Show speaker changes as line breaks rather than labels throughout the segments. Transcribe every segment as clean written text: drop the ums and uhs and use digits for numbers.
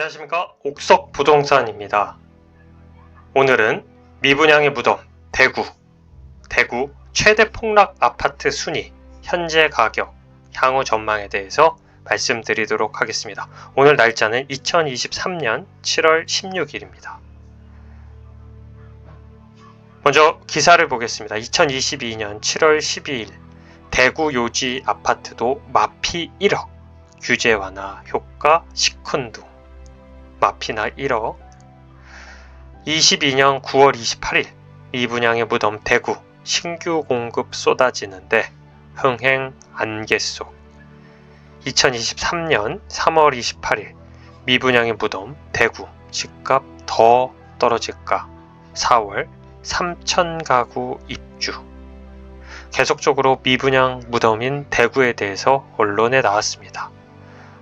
안녕하십니까, 옥석부동산입니다. 오늘은 미분양의 무덤 대구 최대 폭락 아파트 순위, 현재 가격, 향후 전망에 대해서 말씀드리도록 하겠습니다. 오늘 날짜는 2023년 7월 16일입니다. 먼저 기사를 보겠습니다. 2022년 7월 12일 대구 요지 아파트도 마피 1억, 규제 완화 효과 시큰둥. 마피나 1억. 22년 9월 28일 미분양의 무덤 대구 신규 공급 쏟아지는데 흥행 안개 속. 2023년 3월 28일 미분양의 무덤 대구 집값 더 떨어질까. 4월 3천 가구 입주. 계속적으로 미분양 무덤인 대구에 대해서 언론에 나왔습니다.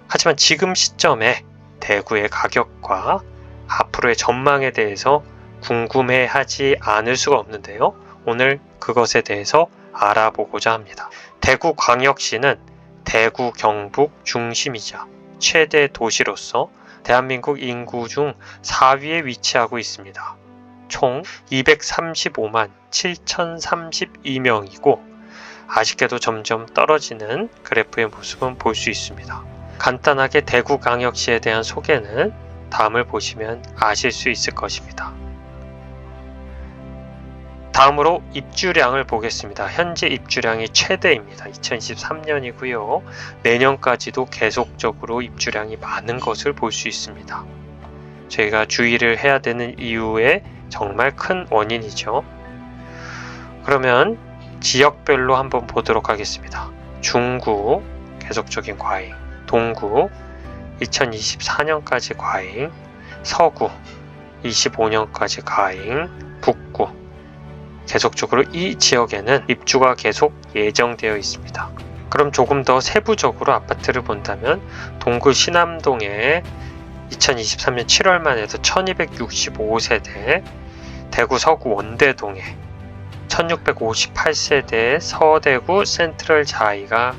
하지만 지금 시점에 대구의 가격과 앞으로의 전망에 대해서 궁금해하지 않을 수가 없는데요. 오늘 그것에 대해서 알아보고자 합니다. 대구광역시는 대구 경북 중심이자 최대 도시로서 대한민국 인구 중 4위에 위치하고 있습니다. 총 235만 7,032명이고 아쉽게도 점점 떨어지는 그래프의 모습은 볼 수 있습니다. 간단하게 대구광역시에 대한 소개는 다음을 보시면 아실 수 있을 것입니다. 다음으로 입주량을 보겠습니다. 현재 입주량이 최대입니다. 2023년이고요. 내년까지도 계속적으로 입주량이 많은 것을 볼 수 있습니다. 저희가 주의를 해야 되는 이유의 정말 큰 원인이죠. 그러면 지역별로 한번 보도록 하겠습니다. 중구 계속적인 과잉, 동구 2024년까지 과잉, 서구 25년까지 과잉, 북구 계속적으로 이 지역에는 입주가 계속 예정되어 있습니다. 그럼 조금 더 세부적으로 아파트를 본다면 동구 신암동에 2023년 7월만 해도 1265세대, 대구 서구 원대동에 1658세대의 서대구 센트럴 자이가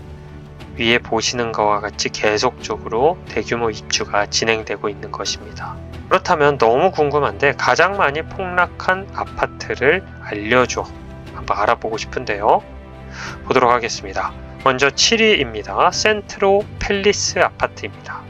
위에 보시는 것과 같이 계속적으로 대규모 입주가 진행되고 있는 것입니다. 그렇다면 너무 궁금한데 가장 많이 폭락한 아파트를 알려줘. 한번 알아보고 싶은데요. 보도록 하겠습니다. 먼저 7위입니다. 센트로 팰리스 아파트입니다.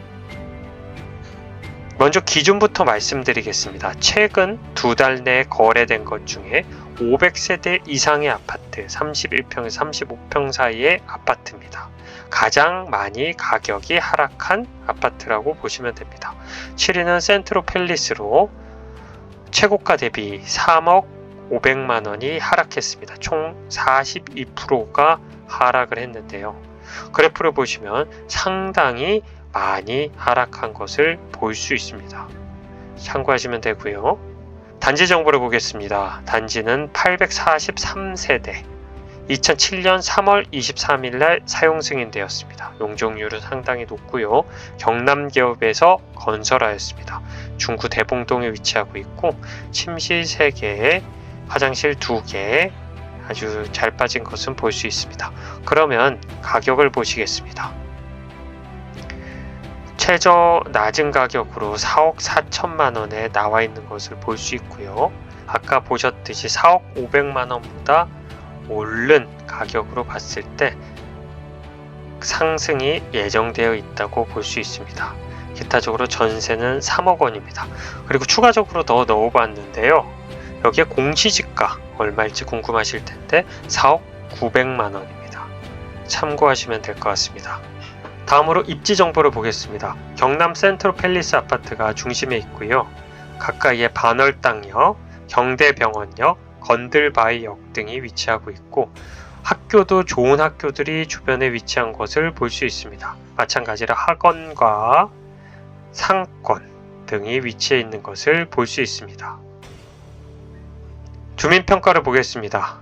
먼저 기준부터 말씀드리겠습니다. 최근 2달 내에 거래된 것 중에 500세대 이상의 아파트, 31평에서 35평 사이의 아파트입니다. 가장 많이 가격이 하락한 아파트라고 보시면 됩니다. 7위는 센트로 팰리스로 최고가 대비 3억 500만원이 하락했습니다. 총 42%가 하락을 했는데요. 그래프를 보시면 상당히 많이 하락한 것을 볼 수 있습니다. 참고하시면 되고요. 단지 정보를 보겠습니다. 단지는 843세대, 2007년 3월 23일 날 사용 승인되었습니다. 용적률은 상당히 높고요. 경남기업에서 건설하였습니다. 중구 대봉동에 위치하고 있고 침실 3개, 화장실 2개 아주 잘 빠진 것은 볼 수 있습니다. 그러면 가격을 보시겠습니다. 최저 낮은 가격으로 4억 4천만원에 나와 있는 것을 볼 수 있고요. 아까 보셨듯이 4억 5백만원보다 오른 가격으로 봤을 때 상승이 예정되어 있다고 볼 수 있습니다. 기타적으로 전세는 3억 원입니다. 그리고 추가적으로 더 넣어봤는데요. 여기에 공시지가 얼마일지 궁금하실 텐데 4억 9백만 원입니다. 참고하시면 될 것 같습니다. 다음으로 입지 정보를 보겠습니다. 경남 센트로 팰리스 아파트가 중심에 있고요. 가까이에 반월당역, 경대병원역, 건들바위역 등이 위치하고 있고 학교도 좋은 학교들이 주변에 위치한 것을 볼 수 있습니다. 마찬가지로 학원과 상권 등이 위치해 있는 것을 볼 수 있습니다. 주민평가를 보겠습니다.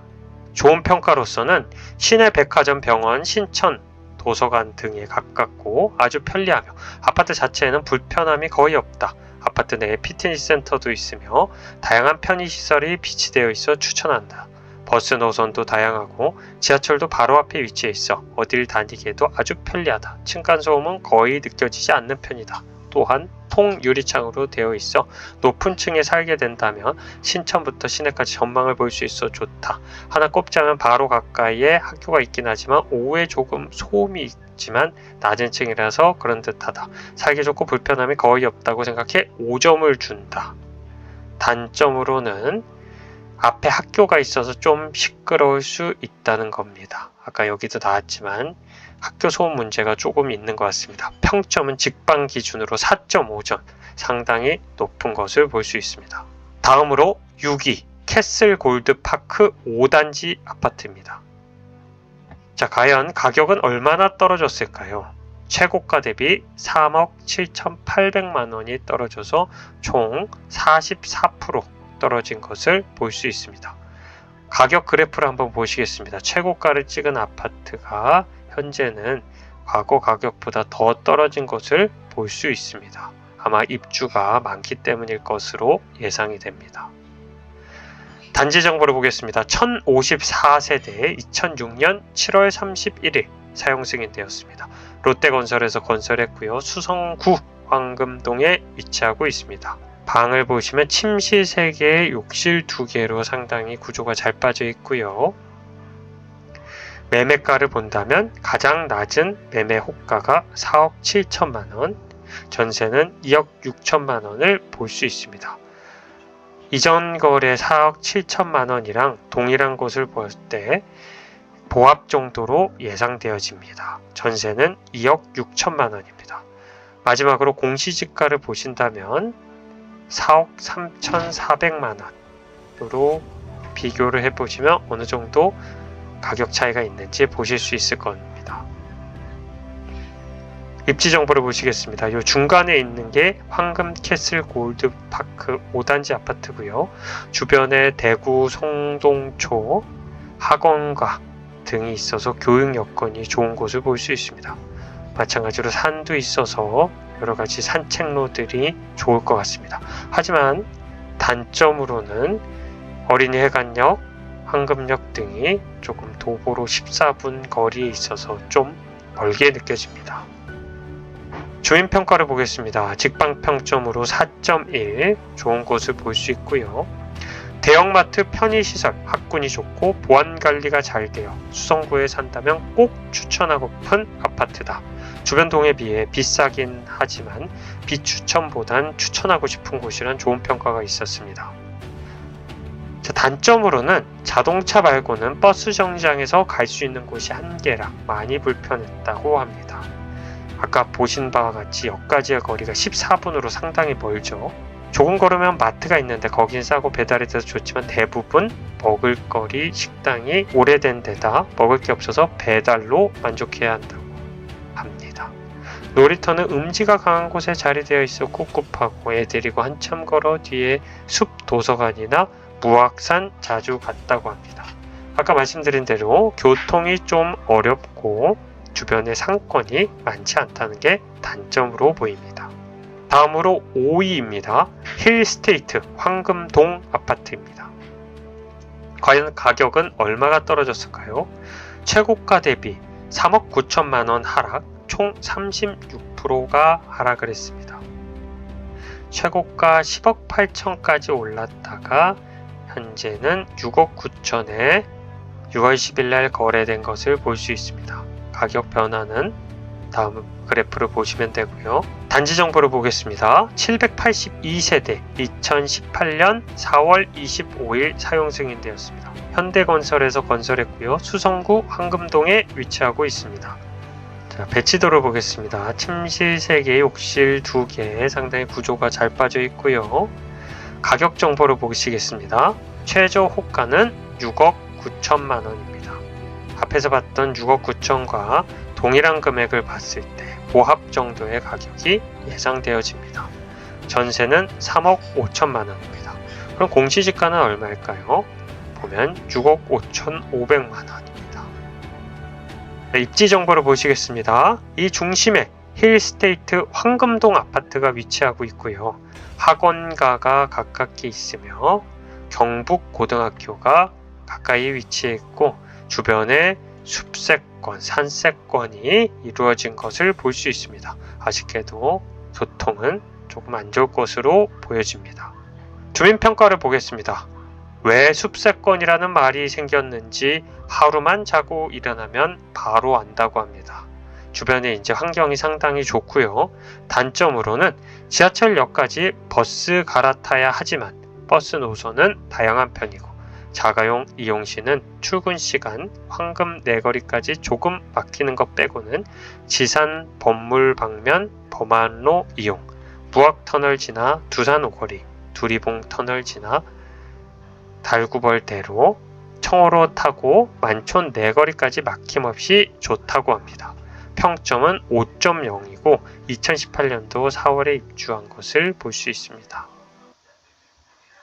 좋은 평가로서는 시내 백화점, 병원, 신천, 도서관 등에 가깝고 아주 편리하며 아파트 자체에는 불편함이 거의 없다. 아파트 내에 피트니스 센터도 있으며 다양한 편의시설이 비치되어 있어 추천한다. 버스 노선도 다양하고 지하철도 바로 앞에 위치해 있어 어딜 다니기에도 아주 편리하다. 층간소음은 거의 느껴지지 않는 편이다. 또한 통유리창으로 되어 있어 높은 층에 살게 된다면 신천부터 시내까지 전망을 볼 수 있어 좋다. 하나 꼽자면 바로 가까이에 학교가 있긴 하지만 오후에 조금 소음이 있지만 낮은 층이라서 그런 듯하다. 살기 좋고 불편함이 거의 없다고 생각해 5점을 준다. 단점으로는 앞에 학교가 있어서 좀 시끄러울 수 있다는 겁니다. 아까 여기도 나왔지만 학교 소음 문제가 조금 있는 것 같습니다. 평점은 직방 기준으로 4.5점, 상당히 높은 것을 볼 수 있습니다. 다음으로 6위 캐슬 골드파크 5단지 아파트입니다. 자, 과연 가격은 얼마나 떨어졌을까요? 최고가 대비 3억 7,800만 원이 떨어져서 총 44% 떨어진 것을 볼 수 있습니다. 가격 그래프를 한번 보시겠습니다. 최고가를 찍은 아파트가 현재는 과거 가격보다 더 떨어진 것을 볼 수 있습니다. 아마 입주가 많기 때문일 것으로 예상이 됩니다. 단지 정보를 보겠습니다. 1054세대 2006년 7월 31일 사용 승인되었습니다. 롯데건설에서 건설했고요. 수성구 황금동에 위치하고 있습니다. 방을 보시면 침실 3개, 욕실 2개로 상당히 구조가 잘 빠져 있고요. 매매가를 본다면 가장 낮은 매매 호가가 4억 7천만 원, 전세는 2억 6천만 원을 볼 수 있습니다. 이전 거래 4억 7천만 원이랑 동일한 것을 볼 때 보합 정도로 예상되어집니다. 전세는 2억 6천만 원입니다. 마지막으로 공시지가를 보신다면 4억 3,400만 원으로 비교를 해보시면 어느 정도 가격 차이가 있는지 보실 수 있을 겁니다. 입지 정보를 보시겠습니다. 이 중간에 있는 게 황금캐슬 골드파크 5단지 아파트고요. 주변에 대구, 송동초, 학원가 등이 있어서 교육 여건이 좋은 곳을 볼 수 있습니다. 마찬가지로 산도 있어서 여러가지 산책로들이 좋을 것 같습니다. 하지만 단점으로는 어린이 해관역, 황금역 등이 조금 도보로 14분 거리에 있어서 좀 멀게 느껴집니다. 주인평가를 보겠습니다. 직방평점으로 4.1 좋은 곳을 볼 수 있고요. 대형마트 편의시설, 학군이 좋고 보안관리가 잘 되어 수성구에 산다면 꼭 추천하고픈 아파트다. 주변 동에 비해 비싸긴 하지만 비추천보단 추천하고 싶은 곳이란 좋은 평가가 있었습니다. 자, 단점으로는 자동차 말고는 버스 정류장에서 갈 수 있는 곳이 한계라 많이 불편했다고 합니다. 아까 보신 바와 같이 역까지의 거리가 14분으로 상당히 멀죠. 조금 걸으면 마트가 있는데 거긴 싸고 배달이 돼서 좋지만 대부분 먹을거리 식당이 오래된 데다 먹을 게 없어서 배달로 만족해야 한다고 합니다. 놀이터는 음지가 강한 곳에 자리되어 있어 꿉꿉하고 애 데리고 한참 걸어 뒤에 숲 도서관이나 무악산 자주 갔다고 합니다. 아까 말씀드린 대로 교통이 좀 어렵고 주변에 상권이 많지 않다는 게 단점으로 보입니다. 다음으로 5위입니다. 힐스테이트 황금동 아파트입니다. 과연 가격은 얼마가 떨어졌을까요? 최고가 대비 3억 9천만 원 하락, 총 36%가 하락을 했습니다. 최고가 10억 8천까지 올랐다가 현재는 6억 9천에 6월 10일 날 거래된 것을 볼 수 있습니다. 가격 변화는 다음 그래프를 보시면 되고요. 단지 정보를 보겠습니다. 782세대 2018년 4월 25일 사용 승인되었습니다. 현대건설에서 건설했고요. 수성구 황금동에 위치하고 있습니다. 자, 배치도를 보겠습니다. 침실 3개, 욕실 2개 상당히 구조가 잘 빠져 있고요. 가격 정보를 보시겠습니다. 최저 호가는 6억 9천만 원입니다. 앞에서 봤던 6억 9천과 동일한 금액을 봤을 때 보합 정도의 가격이 예상되어집니다. 전세는 3억 5천만 원입니다. 그럼 공시지가는 얼마일까요? 보면 6억 5,500만 원입니다. 입지 정보를 보시겠습니다. 이 중심에 힐스테이트 황금동 아파트가 위치하고 있고요. 학원가가 가깝게 있으며 경북고등학교가 가까이 위치해 있고 주변에 숲세권, 산세권이 이루어진 것을 볼 수 있습니다. 아쉽게도 교통은 조금 안 좋을 것으로 보여집니다. 주민평가를 보겠습니다. 왜 숲세권이라는 말이 생겼는지 하루만 자고 일어나면 바로 안다고 합니다. 주변에 이제 환경이 상당히 좋고요. 단점으로는 지하철역까지 버스 갈아타야 하지만 버스 노선은 다양한 편이고 자가용 이용 시는 출근 시간 황금 내거리까지 조금 막히는 것 빼고는 지산 범물 방면 범안로 이용, 부학터널 지나 두산 오거리, 두리봉 터널 지나 달구벌대로 청호로 타고 만촌 내거리까지 막힘없이 좋다고 합니다. 평점은 5.0이고 2018년도 4월에 입주한 것을 볼 수 있습니다.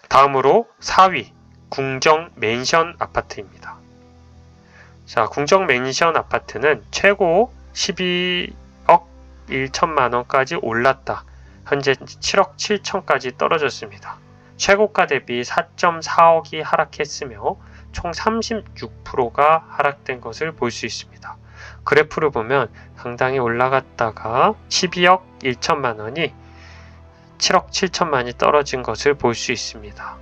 다음으로 4위 궁정 맨션 아파트입니다. 자, 궁정 맨션 아파트는 최고 12억 1천만원까지 올랐다. 현재 7억 7천까지 떨어졌습니다. 최고가 대비 4.4억이 하락했으며 총 36%가 하락된 것을 볼 수 있습니다. 그래프를 보면 상당히 올라갔다가 12억 1천만 원이 7억 7천만이 떨어진 것을 볼 수 있습니다.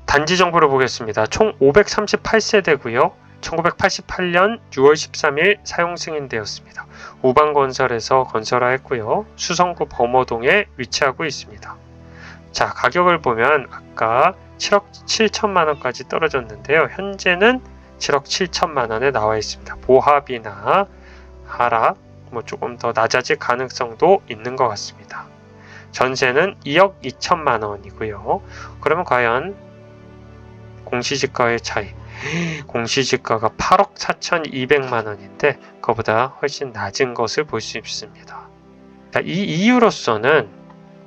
단지 정보를 보겠습니다. 총 538세대고요. 1988년 6월 13일 사용 승인되었습니다. 우방건설에서 건설하였고요. 수성구 범어동에 위치하고 있습니다. 자, 가격을 보면 아까 7억 7천만 원까지 떨어졌는데요. 현재는 7억 7천만 원에 나와 있습니다. 보합이나 하락, 조금 더 낮아질 가능성도 있는 것 같습니다. 전세는 2억 2천만 원이고요. 그러면 과연 공시지가의 차이, 공시지가가 8억 4,200만 원인데 그거보다 훨씬 낮은 것을 볼 수 있습니다. 자, 이 이유로서는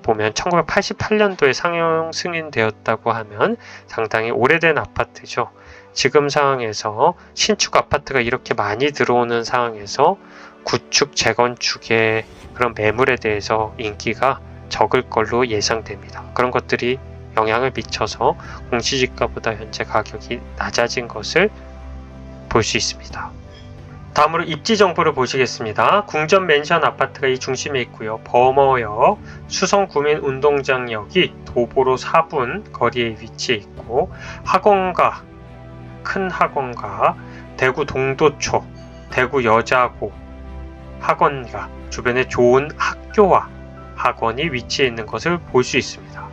보면 1988년도에 상용 승인되었다고 하면 상당히 오래된 아파트죠. 지금 상황에서 신축 아파트가 이렇게 많이 들어오는 상황에서 구축, 재건축의 그런 매물에 대해서 인기가 적을 걸로 예상됩니다. 그런 것들이 영향을 미쳐서 공시지가보다 현재 가격이 낮아진 것을 볼 수 있습니다. 다음으로 입지 정보를 보시겠습니다. 궁전 맨션 아파트가 이 중심에 있고요. 범어역, 수성구민운동장역이 도보로 4분 거리에 위치해 있고 학원가, 큰 학원가, 대구 동도초, 대구 여자고 학원가 주변에 좋은 학교와 학원이 위치해 있는 것을 볼 수 있습니다.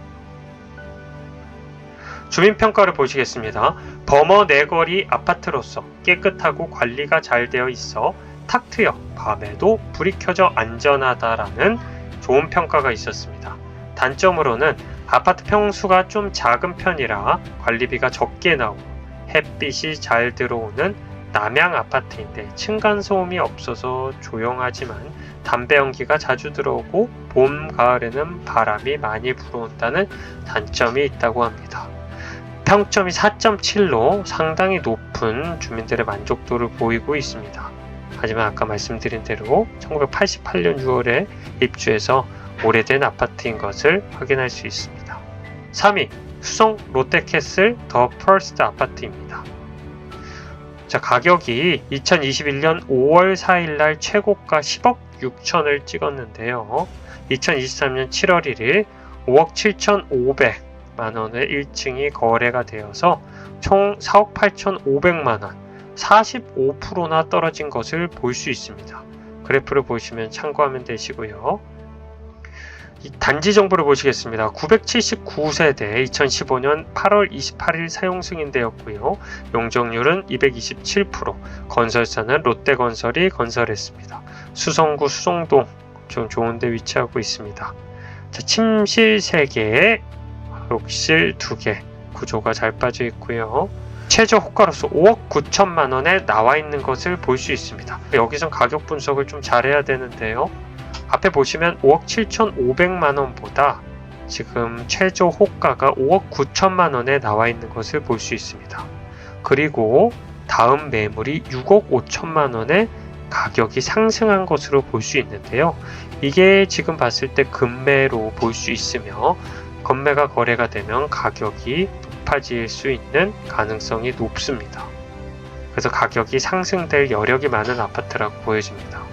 주민평가를 보시겠습니다. 범어 내거리 아파트로서 깨끗하고 관리가 잘 되어 있어 탁 트여 밤에도 불이 켜져 안전하다라는 좋은 평가가 있었습니다. 단점으로는 아파트 평수가 좀 작은 편이라 관리비가 적게 나오고 햇빛이 잘 들어오는 남향 아파트인데 층간소음이 없어서 조용하지만 담배 연기가 자주 들어오고 봄, 가을에는 바람이 많이 불어온다는 단점이 있다고 합니다. 평점이 4.7로 상당히 높은 주민들의 만족도를 보이고 있습니다. 하지만 아까 말씀드린 대로 1988년 6월에 입주해서 오래된 아파트인 것을 확인할 수 있습니다. 3위 수성 롯데캐슬 더 퍼스트 아파트입니다. 자, 가격이 2021년 5월 4일날 최고가 10억 6천을 찍었는데요. 2023년 7월 1일 5억 7,500만원의 1층이 거래가 되어서 총 4억 8,500만원, 45%나 떨어진 것을 볼 수 있습니다. 그래프를 보시면 참고하면 되시고요. 단지 정보를 보시겠습니다. 979세대 2015년 8월 28일 사용 승인되었고요. 용적률은 227%, 건설사는 롯데건설이 건설했습니다. 수성구 수성동 좀 좋은 데 위치하고 있습니다. 자, 침실 3개, 욕실 2개, 구조가 잘 빠져 있고요. 최저 호가로서 5억 9천만 원에 나와 있는 것을 볼 수 있습니다. 여기선 가격 분석을 좀 잘해야 되는데요. 앞에 보시면 5억 7,500만 원보다 지금 최저 호가가 5억 9천만 원에 나와 있는 것을 볼 수 있습니다. 그리고 다음 매물이 6억 5천만 원에 가격이 상승한 것으로 볼 수 있는데요. 이게 지금 봤을 때 급매로 볼 수 있으며 급매가 거래가 되면 가격이 높아질 수 있는 가능성이 높습니다. 그래서 가격이 상승될 여력이 많은 아파트라고 보여집니다.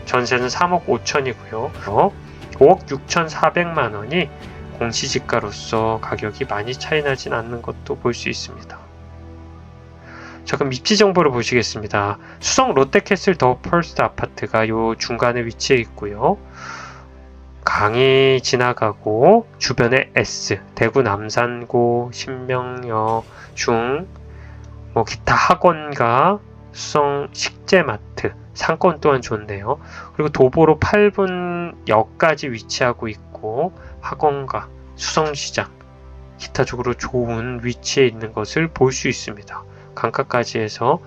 전세는 3억 5천이고요. 5억 6,400만 원이 공시지가로서 가격이 많이 차이 나진 않는 것도 볼 수 있습니다. 자, 그럼 입지 정보를 보시겠습니다. 수성 롯데캐슬 더 펄스트 아파트가 요 중간에 위치해 있고요. 강이 지나가고 주변에 S, 대구 남산고, 신명역 중 기타 학원과 수성 식재마트, 상권 또한 좋네요. 그리고 도보로 8분역까지 위치하고 있고 학원과 수성시장, 기타적으로 좋은 위치에 있는 것을 볼 수 있습니다. 강가까지 해서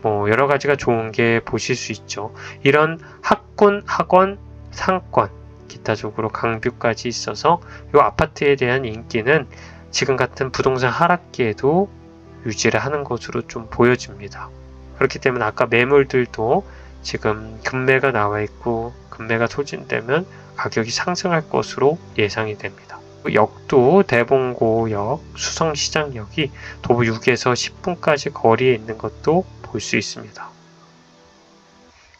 여러 가지가 좋은 게 보실 수 있죠. 이런 학군, 학원, 상권, 기타적으로 강뷰까지 있어서 이 아파트에 대한 인기는 지금 같은 부동산 하락기에도 유지를 하는 것으로 좀 보여집니다. 그렇기 때문에 아까 매물들도 지금 급매가 나와 있고 급매가 소진되면 가격이 상승할 것으로 예상이 됩니다. 역도 대봉고역, 수성시장역이 도보 6에서 10분까지 거리에 있는 것도 볼 수 있습니다.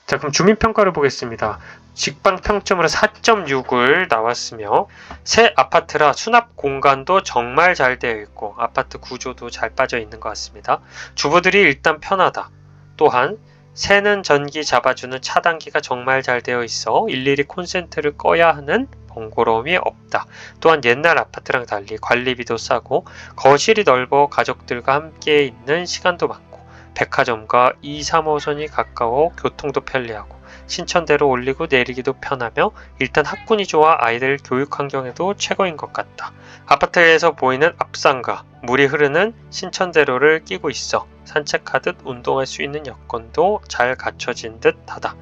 자, 그럼 주민평가를 보겠습니다. 직방 평점으로 4.6을 나왔으며 새 아파트라 수납 공간도 정말 잘 되어 있고 아파트 구조도 잘 빠져 있는 것 같습니다. 주부들이 일단 편하다. 또한 새는 전기 잡아주는 차단기가 정말 잘 되어 있어 일일이 콘센트를 꺼야 하는 번거로움이 없다. 또한 옛날 아파트랑 달리 관리비도 싸고 거실이 넓어 가족들과 함께 있는 시간도 많고 백화점과 2, 3호선이 가까워 교통도 편리하고 신천대로 올리고 내리기도 편하며 일단 학군이 좋아 아이들 교육 환경에도 최고인 것 같다. 아파트에서 보이는 앞산과 물이 흐르는 신천대로를 끼고 있어 산책하듯 운동할 수 있는 여건도 잘 갖춰진 듯 하다.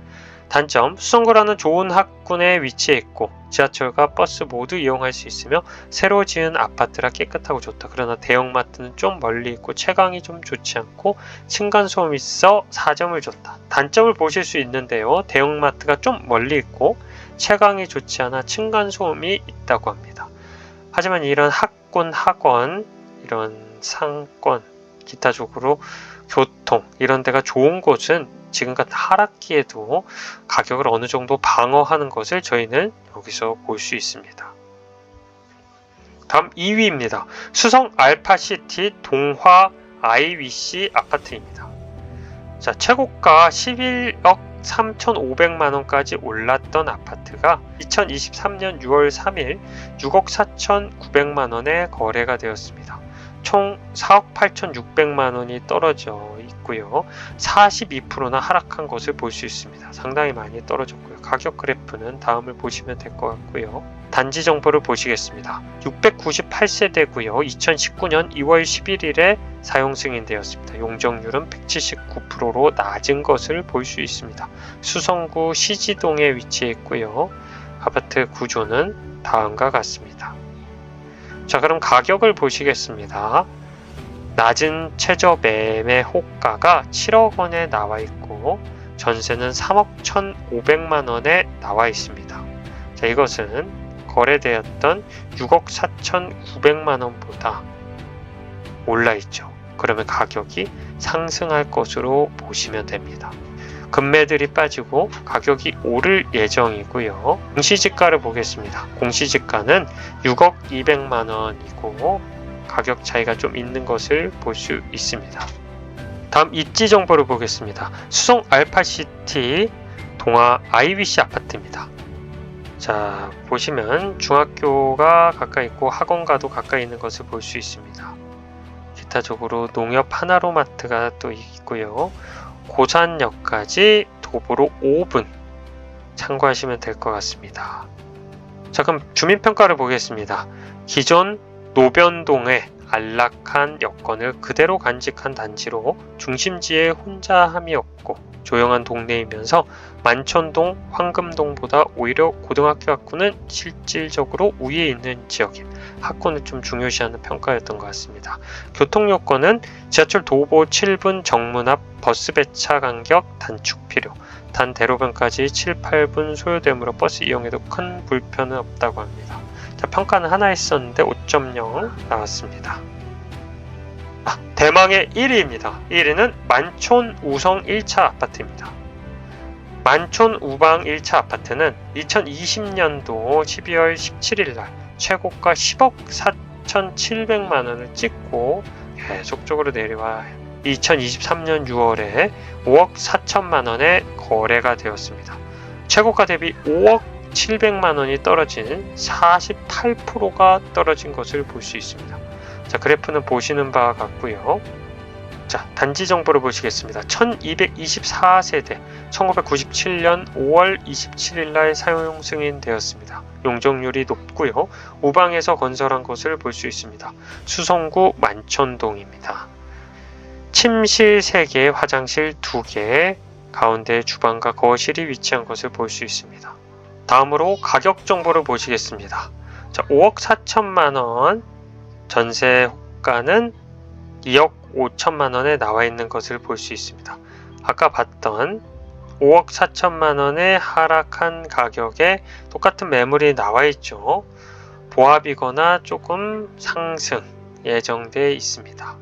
단점, 수성구라는 좋은 학군에 위치해 있고 지하철과 버스 모두 이용할 수 있으며 새로 지은 아파트라 깨끗하고 좋다. 그러나 대형마트는 좀 멀리 있고 채광이 좀 좋지 않고 층간소음이 있어 4점을 줬다. 단점을 보실 수 있는데요. 대형마트가 좀 멀리 있고 채광이 좋지 않아 층간소음이 있다고 합니다. 하지만 이런 학군, 학원, 이런 상권, 기타적으로 교통 이런 데가 좋은 곳은 지금 같은 하락기에도 가격을 어느 정도 방어하는 것을 저희는 여기서 볼 수 있습니다. 다음 2위입니다. 수성 알파시티 동화 IWC 아파트입니다. 자, 최고가 11억 3,500만원까지 올랐던 아파트가 2023년 6월 3일 6억 4,900만원에 거래가 되었습니다. 총 4억 8,600만원이 떨어져 있고요. 42%나 하락한 것을 볼 수 있습니다. 상당히 많이 떨어졌고요. 가격 그래프는 다음을 보시면 될 것 같고요. 단지 정보를 보시겠습니다. 698세대고요. 2019년 2월 11일에 사용 승인되었습니다. 용적률은 179%로 낮은 것을 볼 수 있습니다. 수성구 시지동에 위치해 있고요. 아파트 구조는 다음과 같습니다. 자, 그럼 가격을 보시겠습니다. 낮은 최저 매매 호가가 7억 원에 나와 있고 전세는 3억 1,500만 원에 나와 있습니다. 자, 이것은 거래되었던 6억 4,900만 원보다 올라 있죠. 그러면 가격이 상승할 것으로 보시면 됩니다. 금매들이 빠지고 가격이 오를 예정이고요. 공시지가를 보겠습니다. 공시지가는 6억 200만 원이고 가격 차이가 좀 있는 것을 볼 수 있습니다. 다음 입지 정보를 보겠습니다. 수성 알파시티 동화 IWC 아파트입니다. 자, 보시면 중학교가 가까이 있고 학원과도 가까이 있는 것을 볼 수 있습니다. 기타적으로 농협 하나로마트가 또 있고요. 고산역까지 도보로 5분 참고하시면 될 것 같습니다. 자, 그럼 주민평가를 보겠습니다. 기존 노변동의 안락한 여건을 그대로 간직한 단지로 중심지에 혼자함이 없고 조용한 동네이면서 만천동, 황금동보다 오히려 고등학교 학군은 실질적으로 위에 있는 지역인 학군을 좀 중요시하는 평가였던 것 같습니다. 교통 요건은 지하철 도보 7분 정문 앞 버스 배차 간격 단축 필요, 단 대로변까지 7, 8분 소요되므로 버스 이용에도 큰 불편은 없다고 합니다. 자, 평가는 하나 했었는데 5.0 나왔습니다. 대망의 1위입니다. 1위는 만촌 우성 1차 아파트입니다. 만촌 우방 1차 아파트는 2020년도 12월 17일 날 최고가 10억 4,700만원을 찍고 계속적으로 내려와 2023년 6월에 5억 4천만원에 거래가 되었습니다. 최고가 대비 5억 700만원이 떨어진 48%가 떨어진 것을 볼 수 있습니다. 자, 그래프는 보시는 바와 같고요. 자, 단지 정보를 보시겠습니다. 1224세대 1997년 5월 27일 날 사용 승인되었습니다. 용적률이 높고요. 우방에서 건설한 것을 볼 수 있습니다. 수성구 만촌동입니다. 침실 3개, 화장실 2개, 가운데 주방과 거실이 위치한 것을 볼 수 있습니다. 다음으로 가격 정보를 보시겠습니다. 자, 5억 4천만원, 전세 호가는 2억 5천만원에 나와 있는 것을 볼 수 있습니다. 아까 봤던 5억 4천만원에 하락한 가격에 똑같은 매물이 나와 있죠. 보합이거나 조금 상승 예정되어 있습니다.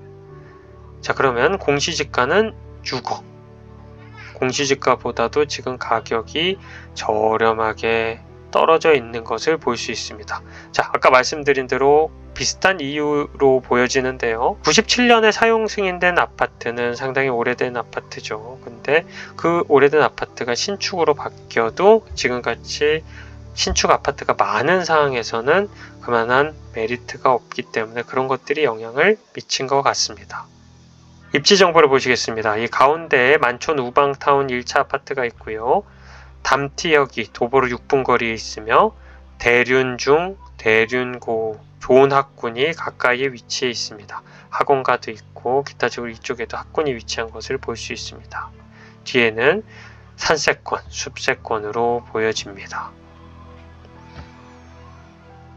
자, 그러면 공시지가는 6억. 공시지가보다도 지금 가격이 저렴하게 떨어져 있는 것을 볼 수 있습니다. 자, 아까 말씀드린 대로 비슷한 이유로 보여지는데요. 97년에 사용 승인된 아파트는 상당히 오래된 아파트죠. 근데 그 오래된 아파트가 신축으로 바뀌어도 지금같이 신축 아파트가 많은 상황에서는 그만한 메리트가 없기 때문에 그런 것들이 영향을 미친 것 같습니다. 입지 정보를 보시겠습니다. 이 가운데에 만촌 우방타운 1차 아파트가 있고요. 담티역이 도보로 6분 거리에 있으며 대륜중, 대륜고 좋은 학군이 가까이에 위치해 있습니다. 학원가도 있고 기타적으로 이쪽에도 학군이 위치한 것을 볼 수 있습니다. 뒤에는 산세권, 숲세권으로 보여집니다.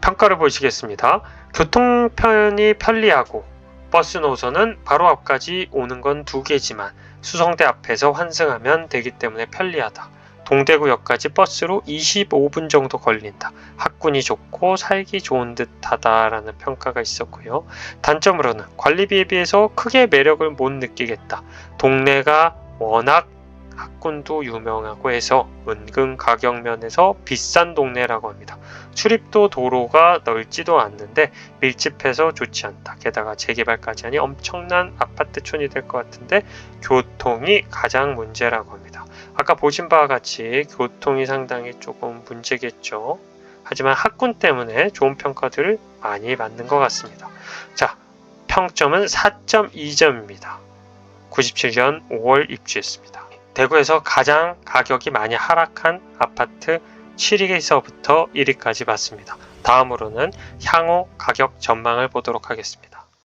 평가를 보시겠습니다. 교통편이 편리하고 버스 노선은 바로 앞까지 오는 건 2개지만 수성대 앞에서 환승하면 되기 때문에 편리하다. 동대구역까지 버스로 25분 정도 걸린다. 학군이 좋고 살기 좋은 듯하다 라는 평가가 있었고요. 단점으로는 관리비에 비해서 크게 매력을 못 느끼겠다. 동네가 워낙 학군도 유명하고 해서 은근 가격 면에서 비싼 동네라고 합니다. 출입도 도로가 넓지도 않는데 밀집해서 좋지 않다. 게다가 재개발까지 하니 엄청난 아파트촌이 될 것 같은데 교통이 가장 문제라고 합니다. 아까 보신 바와 같이 교통이 상당히 조금 문제겠죠. 하지만 학군 때문에 좋은 평가들을 많이 받는 것 같습니다. 자, 평점은 4.2점입니다. 97년 5월 입주했습니다. 대구에서 가장 가격이 많이 하락한 아파트 7위에서부터 1위까지 봤습니다. 다음으로는 향후 가격 전망을 보도록 하겠습니다.